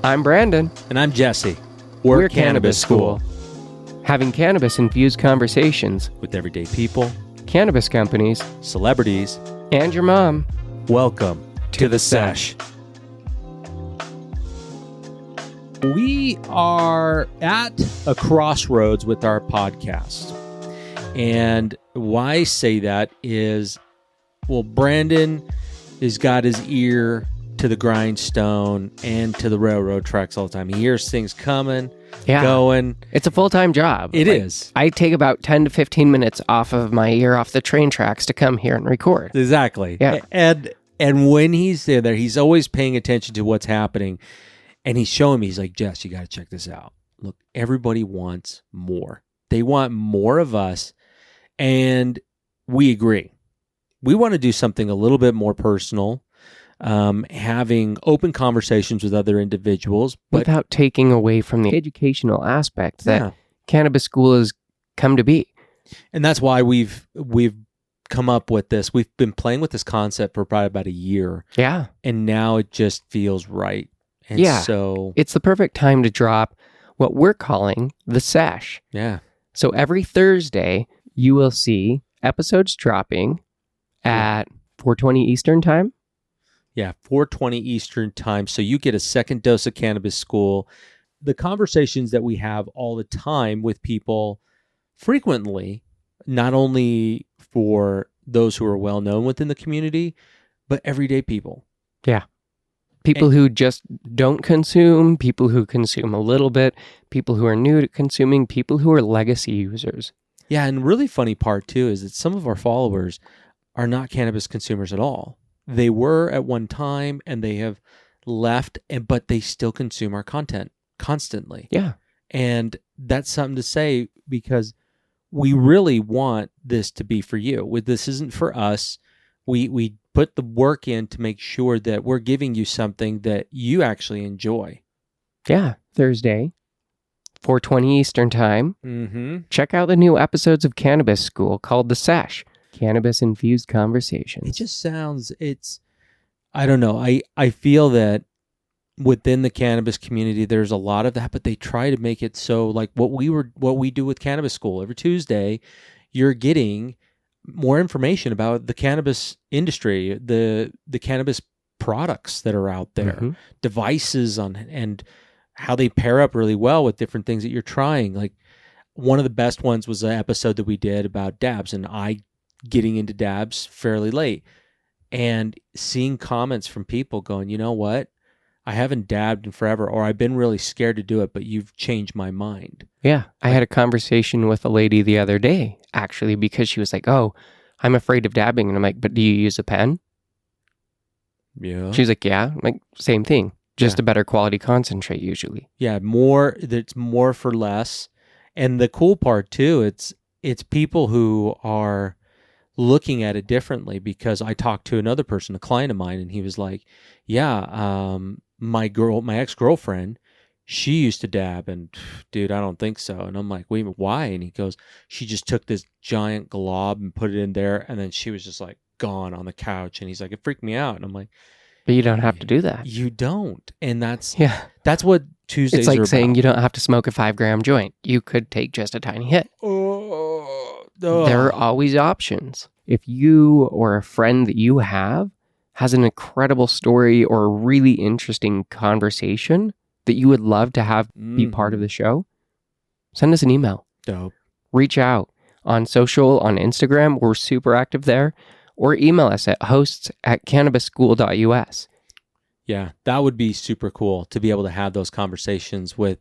I'm Brandon. And I'm Jesse. We're Cannabis School. Having cannabis-infused conversations With everyday people, cannabis companies, celebrities, and your mom. welcome to the Sesh. We are at a crossroads with our podcast. And why I say that is, well, Brandon has got his ear to the grindstone and to the railroad tracks all the time. He hears things coming, going. It's a full-time job. It is. I take about 10 to 15 minutes off of my ear off the train tracks to come here and record. Exactly. Yeah. And when he's there, he's always paying attention to what's happening. And he's showing me, he's like, Jess, you got to check this out. Look, everybody wants more. They want more of us. And we agree. We want to do something a little bit more personal, having open conversations with other individuals. But without taking away from the educational aspect that cannabis school has come to be. And that's why we've come up with this. We've been playing with this concept for probably about a year. Yeah. And now it just feels right. And so it's the perfect time to drop what we're calling the Sesh. Yeah. So every Thursday, you will see episodes dropping at 4:20 Eastern time. Yeah, 4:20 Eastern time. So you get a second dose of Cannabis School. The conversations that we have all the time with people frequently, not only for those who are well known within the community, but everyday people. Yeah. People who just don't consume, people who consume a little bit, people who are new to consuming, people who are legacy users. Yeah, and really funny part too is that some of our followers are not cannabis consumers at all. They were at one time and they have left, but they still consume our content constantly. Yeah. And that's something to say because we really want this to be for you. This isn't for us. We put the work in to make sure that we're giving you something that you actually enjoy. Yeah. Thursday, 4:20 Eastern time. Mm-hmm. Check out the new episodes of Cannabis School called The Sesh. Cannabis-infused conversations. It just sounds, I don't know. I feel that within the cannabis community, there's a lot of that, but they try to make it so like what we do with Cannabis School. Every Tuesday, you're getting more information about the cannabis industry, the cannabis products that are out there, devices and how they pair up really well with different things that you're trying. Like one of the best ones was an episode that we did about dabs, and I getting into dabs fairly late and seeing comments from people going, you know what? I haven't dabbed in forever, or I've been really scared to do it, but you've changed my mind. Yeah. I had a conversation with a lady the other day, actually, because she was like, oh, I'm afraid of dabbing. And I'm like, but do you use a pen? Yeah. She's like, yeah. I'm like, same thing. Just a better quality concentrate usually. Yeah. It's more for less. And the cool part too, it's people who are looking at it differently, because I talked to another person, a client of mine, and he was like, yeah, my ex-girlfriend, she used to dab, and dude, I don't think so. And I'm like, wait, why? And he goes, she just took this giant glob and put it in there, and then she was just like gone on the couch. And he's like, it freaked me out. And I'm like, but you don't have to do that. You don't. And that's what Tuesdays it's like are saying about. You don't have to smoke a 5-gram joint. You could take just a tiny hit. There are always options. If you or a friend that you have has an incredible story or a really interesting conversation that you would love to have be part of the show, send us an email. Dope. Reach out on social, on Instagram. We're super active there. Or email us at hosts@cannabisschool.us. Yeah, that would be super cool to be able to have those conversations with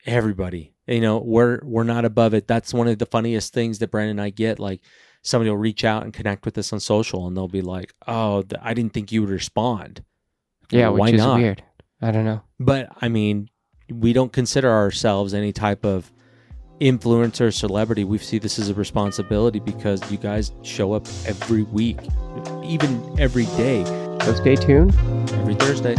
everybody. You know, we're not above it. That's one of the funniest things that Brandon and I get. Like, somebody will reach out and connect with us on social, and they'll be like, oh, I didn't think you would respond. Yeah, well, why which is not? Weird. I don't know. But, I mean, we don't consider ourselves any type of influencer or celebrity. We see this as a responsibility because you guys show up every week, even every day. So stay tuned. Every Thursday.